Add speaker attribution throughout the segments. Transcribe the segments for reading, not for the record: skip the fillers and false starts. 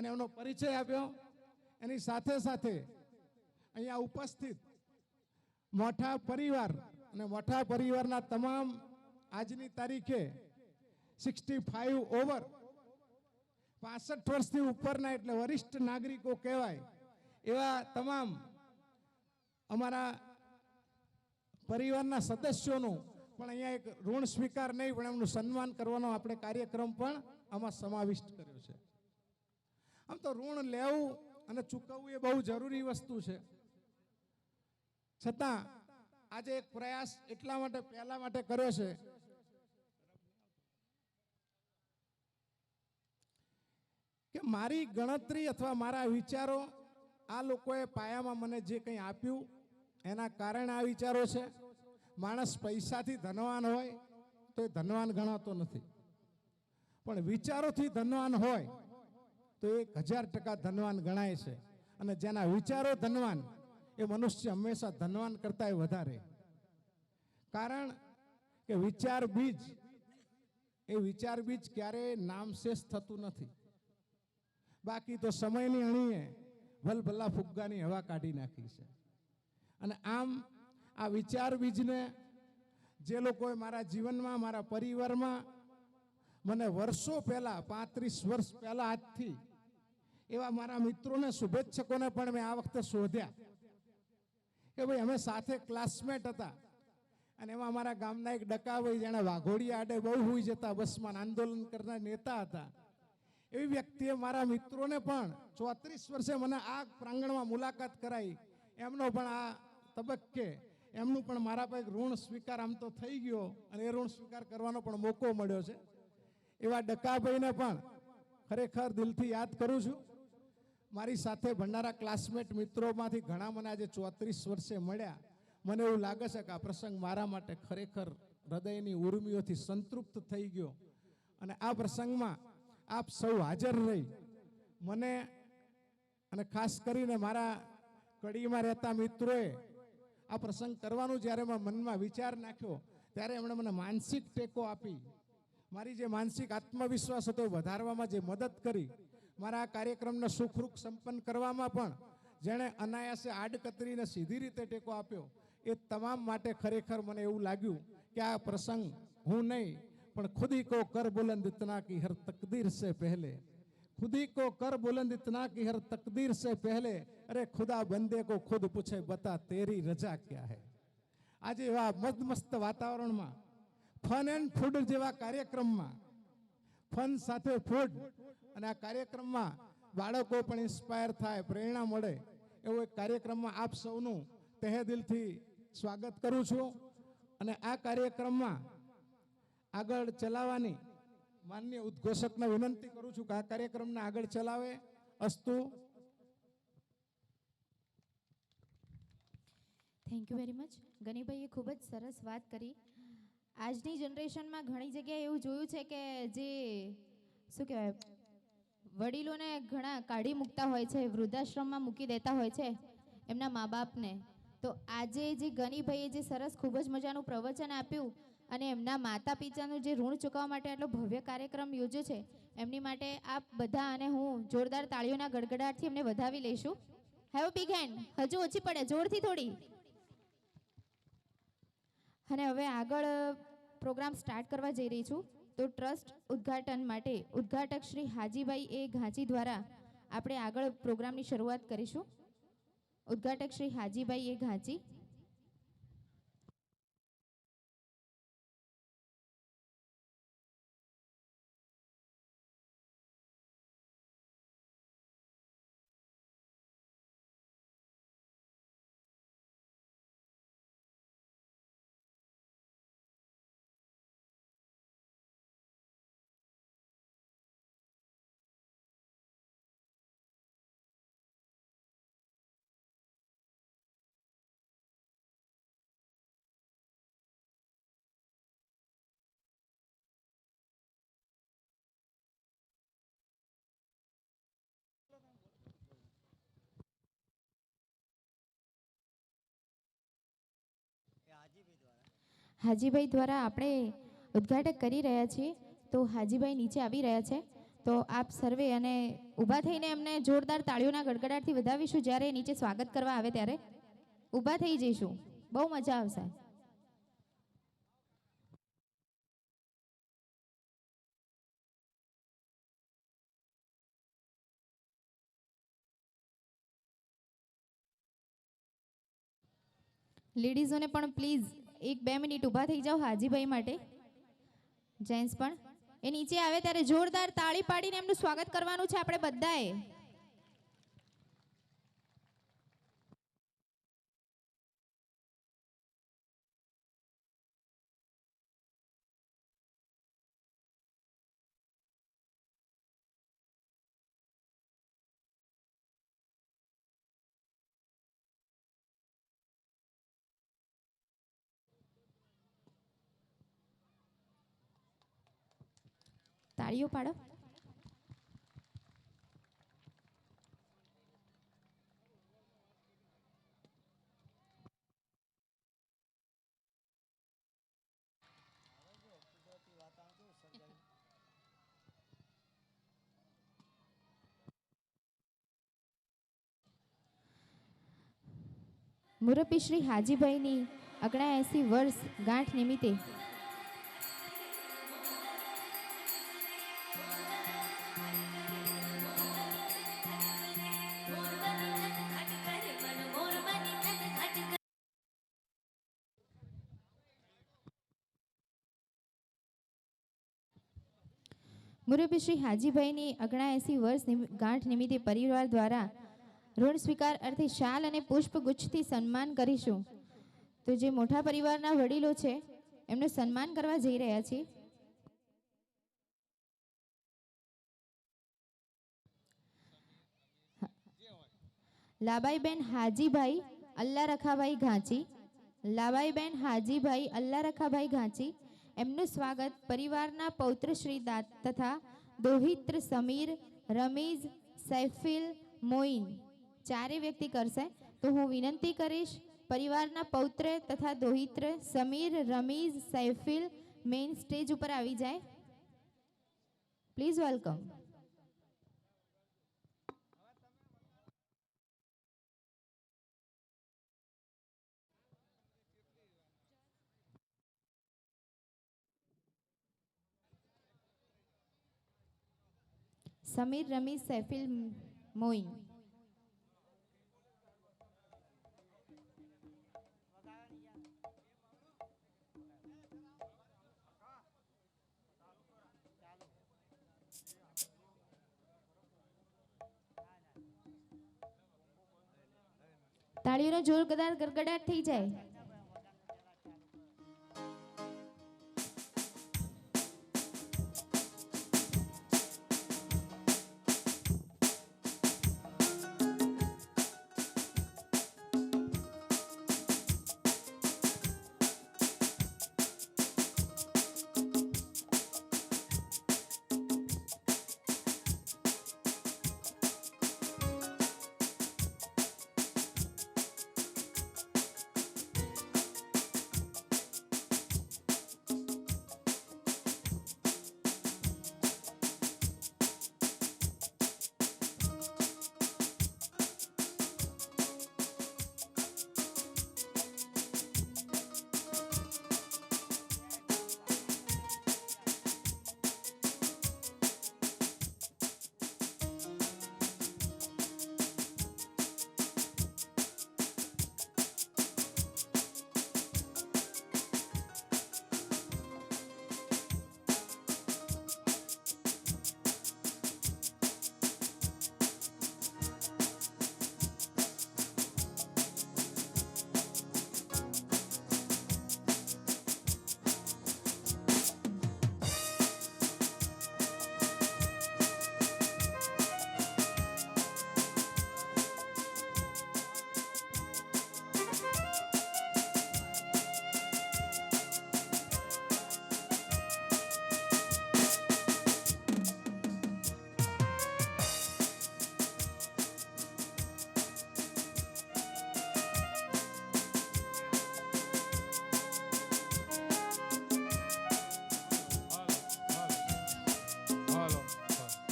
Speaker 1: અને એમનો પરિચય આપ્યો. એની સાથે સાથે અહીંયા ઉપસ્થિત મોઠા પરિવાર અને મોઠા પરિવારના તમામ આજની તારીખે 65 ઓવર 65 વર્ષથી ઉપરના એટલે વરિષ્ઠ નાગરિકો કહેવાય એવા તમામ અમારા પરિવારના સદસ્યોનું પણ અહીંયા એક ઋણ સ્વીકાર નહીં પણ એમનું સન્માન કરવાનો આપણે કાર્યક્રમ પણ આમાં સમાવિષ્ટ કર્યો છે. આમ તો ઋણ લેવું અને ચૂકવવું એ બહુ જરૂરી વસ્તુ છે. છતાં આજે એક પ્રયાસ એટલા માટે પહેલા માટે કર્યો છે કે મારી ગણતરી અથવા મારા વિચારો આ લોકોએ પાયામાં મને જે કંઈ આપ્યું એના કારણે આ વિચારો છે. માણસ પૈસાથી ધનવાન હોય તો એ ધનવાન ગણાતો નથી, પણ વિચારોથી ધનવાન હોય તો 1000% ધનવાન ગણાય છે. અને જેના વિચારો ધનવાન એ મનુષ્ય હંમેશા ધનવાન કરતા વધારે. કારણ કે વિચાર બીજ ક્યારેય નામશેષ થતું નથી. બાકી તો સમયની અણીએ ભલભલા ફુગ્ગાની હવા કાઢી નાખી છે. અને આમ આ વિચાર બીજને જે લોકોએ મારા જીવનમાં મારા પરિવારમાં મને વર્ષો પહેલા 35 વર્ષ પહેલા આજથી એવા મારા મિત્રોને શુભેચ્છકોને પણ મેં આ વખતે શોધ્યા કે ભાઈ અમે સાથે ક્લાસમેટ હતા. અને એમાં અમારા ગામના એક ડકાભાઈ જેણે વાઘોડિયા આડે બહુ હોઈ જતા બસમાં આંદોલન કરનાર નેતા હતા. એવી વ્યક્તિએ મારા મિત્રોને પણ 34 વર્ષે મને આ પ્રાંગણમાં મુલાકાત કરાઈ. એમનો પણ આ તબક્કે એમનું પણ મારા પાસે ઋણ સ્વીકાર આમ તો થઈ ગયો અને એ ઋણ સ્વીકાર કરવાનો પણ મોકો મળ્યો છે. એવા ડકાભાઈને પણ ખરેખર દિલથી યાદ કરું છું. મારી સાથે ભંડારા ક્લાસમેટ મિત્રોમાંથી ઘણા મને આજે 34 વર્ષે મળ્યા. મને એવું લાગે છે કે આ પ્રસંગ મારા માટે ખરેખર હૃદયની ઉર્મિઓથી સંતૃપ્ત થઈ ગયો. અને આ પ્રસંગમાં આપ સૌ હાજર રહી મને અને ખાસ કરીને મારા કડીમાં રહેતા મિત્રોએ આ પ્રસંગ કરવાનું જ્યારે મનમાં વિચાર નાખ્યો ત્યારે એમણે મને માનસિક ટેકો આપી. મારી જે માનસિક આત્મવિશ્વાસ હતો એ વધારવામાં જે મદદ કરી, મારા આ કાર્યક્રમને સુખરૂપ સંપન્ન કરવામાં પણ જેણે અનાયાસે આડકતરીને સીધી રીતે ટેકો આપ્યો, એ તમામ માટે ખરેખર મને એવું લાગ્યું કે આ પ્રસંગ હું નહીં પણ ખુદી કો કર બુલંદ ઇતના કી હર તકદીર સે પહેલે, खुदी को कर बुलंद इतना कि हर तकदीर से पहले, अरे खुदा बंदे को खुद पूछे बता तेरी रजा क्या है. આજે એવા મસ્ત વાતાવરણમાં ફન એન્ડ ફૂડ જેવા કાર્યક્રમમાં ફન સાથે ફૂડ અને આ કાર્યક્રમમાં બાળકો પણ ઇન્સ્પાયર થાય, પ્રેરણા મળે એવો એક કાર્યક્રમમાં આપ સૌનું તહે દિલથી સ્વાગત કરું છું. અને આ કાર્યક્રમમાં આગળ ચલાવવાની માનનીય ઉદ્ઘોષકને વિનંતી કરું છું કે આ કાર્યક્રમને આગળ ચલાવે. અસ્તુ.
Speaker 2: Thank you very much. ગનીભાઈએ ખૂબ જ સરસ વાત કરી. આજની જનરેશનમાં ઘણી જગ્યાએ એવું જોયું છે કે જે શું કહેવાય વડીલોને ઘણા કાઢી મૂકતા હોય છે, વૃદ્ધાશ્રમમાં મૂકી દેતા હોય છે એમના મા બાપને. તો આજે જે ગનીભાઈએ જે સરસ ખૂબ જ મજાનું પ્રવચન આપ્યું અને એમના માતા પિતાનું જે ઋણ ચૂકવવા માટે આટલો ભવ્ય કાર્યક્રમ યોજ્યો છે એમની માટે આપ બધા અને હું જોરદાર તાળીઓના ગડગડાટથી એમને વધાવી લઈશું. Have a big hand. હજુ ઓછી પડે, જોરથી થોડી. અને હવે આગળ પ્રોગ્રામ સ્ટાર્ટ કરવા જઈ રહી છું. તો ટ્રસ્ટ ઉદ્ઘાટન માટે ઉદ્ઘાટક શ્રી હાજીભાઈ એ ઘાંચી દ્વારા આપણે આગળ પ્રોગ્રામની શરૂઆત કરીશું. ઉદ્ઘાટક શ્રી હાજીભાઈ એ ઘાંચી. હાજીભાઈ દ્વારા આપણે ઉદ્ઘાટક કરી રહ્યા છીએ. તો હાજીભાઈ નીચે આવી રહ્યા છે. તો તો આપ સર્વે અને ઊભા થઈને એમને જોરદાર તાળીઓના ગડગડાટથી વધાવીશું. જ્યારે નીચે સ્વાગત કરવા આવે ત્યારે ઊભા થઈ જઈશું. બહુ મજા આવશે. લેડીઝોને પણ પ્લીઝ 1-2 મિનિટ ઊભા થઈ જાઓ હાજીભાઈ માટે. જેન્ટ્સ પણ એ નીચે આવે ત્યારે જોરદાર તાળી પાડીને એમનું સ્વાગત કરવાનું છે આપણે બધાએ. તાળીઓ પાડો. મુરબ્બી શ્રી હાજીભાઈની 79 વર્ષ ગાંઠ નિમિત્તે મુરબ્બી શ્રી હાજીભાઈની 79 વર્ષ ગાંઠ નિમિત્તે પરિવાર દ્વારા ઋણ સ્વીકાર અર્થે શાલ અને પુષ્પગુચ્છથી સન્માન કરીશું. તો જે મોટા પરિવારના વડીલો છે એમનું સન્માન કરવા જઈ રહ્યા છીએ. લાબાઈબેન હાજીભાઈ અલ્લા રખાભાઈ ઘાંચી. લાબાઈબેન હાજીભાઈ અલ્લા રખાભાઈ ઘાંચી એમનું સ્વાગત પરિવારના પૌત્ર શ્રી દાત તથા દોહિત્ર સમીર રમીઝ સૈફિલ મોઇન ચારે વ્યક્તિ કરશે. તો હું વિનંતી કરીશ પરિવારના પૌત્ર તથા દોહિત્ર સમીર રમીઝ સૈફિલ મેઇન સ્ટેજ ઉપર આવી જાય. Please welcome. સમીર રમીઝ સૈફિલ મોઇન. તાળીઓનો જોરદાર ગડગડાટ થઈ જાય.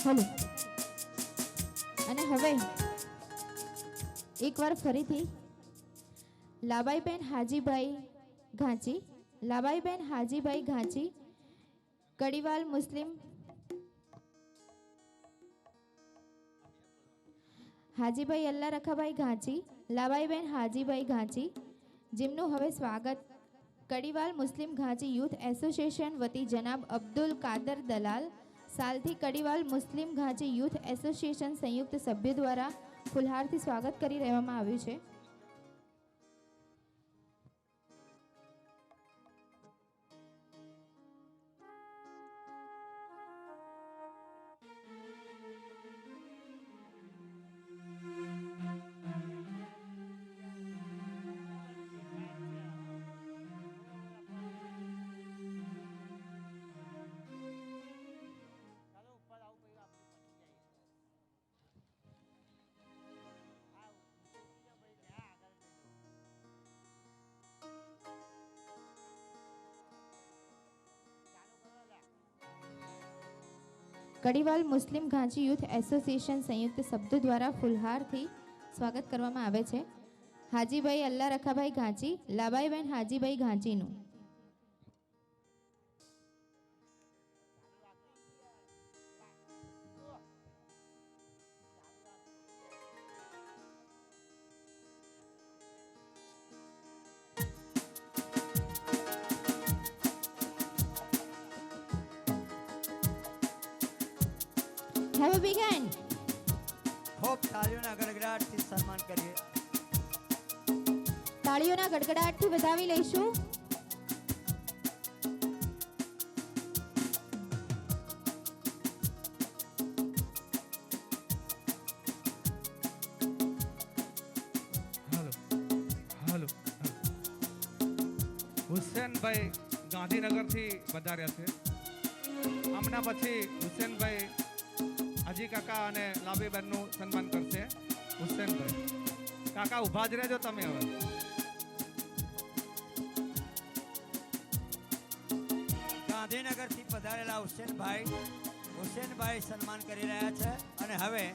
Speaker 2: હલો. અને હવે એકવાર ફરીથી લાબાઈબેન હાજીભાઈ ઘાંચી, લાબાઈબેન હાજીભાઈ ઘાંચી, કડીવાલ મુસ્લિમ હાજીભાઈ અલ્લા રખાભાઈ ઘાંચી, લાબાઈબેન હાજીભાઈ ઘાંચી, જેમનું હવે સ્વાગત કડીવાલ મુસ્લિમ ઘાંચી યુથ એસોસિએશન વતી જનાબ અબ્દુલ કાદર દલાલ, સાલથી કડીવાલ મુસ્લિમ ઘાંચી યુથ એસોસિએશન સંયુક્ત સભ્ય દ્વારા ફુલહારથી સ્વાગત કરી રહેવામાં આવ્યું છે. કડીવાલ મુસ્લિમ ઘાંચી યુથ એસોસિએશન સંયુક્ત શબ્દો દ્વારા ફુલહારથી સ્વાગત કરવામાં આવે છે. હાજીભાઈ અલ્લા રખાભાઈ ઘાંચી, લાબાઈબેન Hajibhai ઘાંચીનું. Have a big hand.
Speaker 3: ખૂબ તાળીઓના ગડગડાટથી સન્માન કરીએ.
Speaker 2: તાળીઓના ગડગડાટથી વધાવી લઈશું.
Speaker 4: હાલો હુસેનભાઈ ગાંધીનગરથી વધાર્યા છે. આમના પછી હુસેનભાઈ હાજી કાકા અને લાબીબેનનું સન્માન કરશે. હુસેનભાઈ કાકા ઊભા જ રહેજો તમે. હવે
Speaker 3: ગાંધીનગરથી પધારેલા હુસેનભાઈ સન્માન કરી રહ્યા છે. અને હવે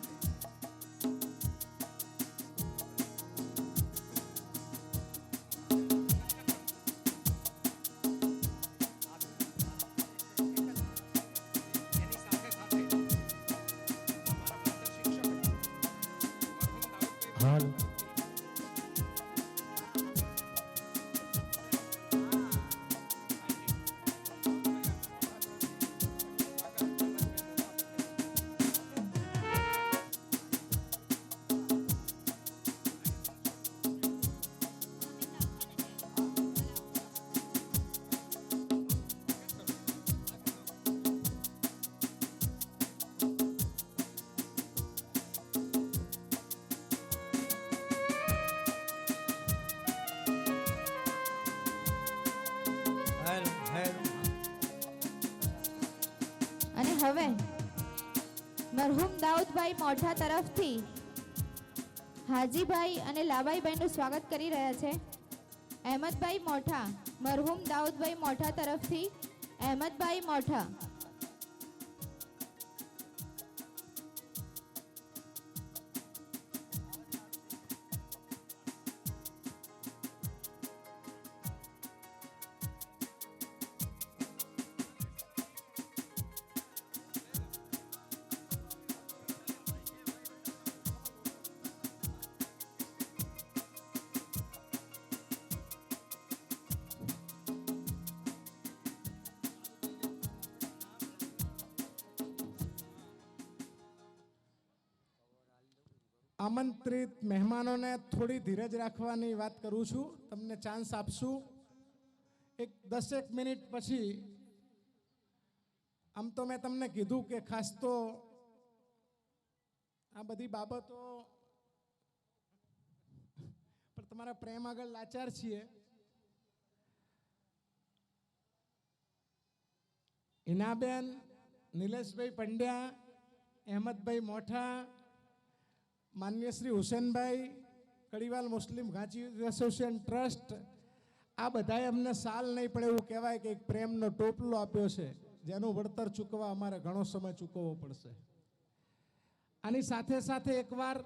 Speaker 2: હવે મરહુમ દાઉદભાઈ મોઠા તરફથી હાજીભાઈ અને લાબાઈભાઈનું સ્વાગત કરી રહ્યા છે. અહેમદભાઈ મોઠા, મરહુમ દાઉદભાઈ મોઠા તરફથી અહેમદભાઈ મોઠા.
Speaker 1: આમંત્રિત મહેમાનોને થોડી ધીરજ રાખવાની વાત કરું છું. તમને ચાન્સ આપશું. એક 10 મિનિટ પછી આમ તો મેં તમને કીધું કે ખાસ તો આ બધી બાબતો પણ તમારા પ્રેમ આગળ લાચાર છીએ. હિનાબેન, નિલેશભાઈ પંડ્યા, અહેમદભાઈ મોઠા, માન્ય શ્રી હુસેનભાઈ, કડીવાલ મુસ્લિમ ઘાંચી એસોસિએશન ટ્રસ્ટ, આ બધાએ અમને સાલ નહીં પડે એવું કહેવાય કે એક પ્રેમનો ટોપલો આપ્યો છે, જેનું વળતર ચૂકવવા અમારે ઘણો સમય ચૂકવવો પડશે. આની સાથે સાથે એકવાર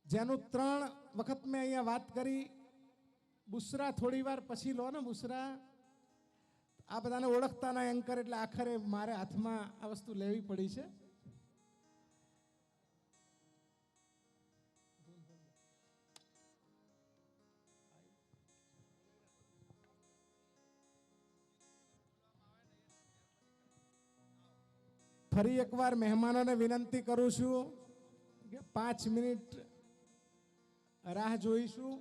Speaker 1: જેનું 3 વખત મેં અહીંયા વાત કરી, બુસરા થોડી વાર પછી લો ને બુસરા. આ બધાને ઓળખતા ના એન્કર એટલે આખરે મારે હાથમાં આ વસ્તુ લેવી પડી છે. ફરી એકવાર મહેમાનોને વિનંતી કરું છું કે 5 મિનિટ રાહ જોઈશું.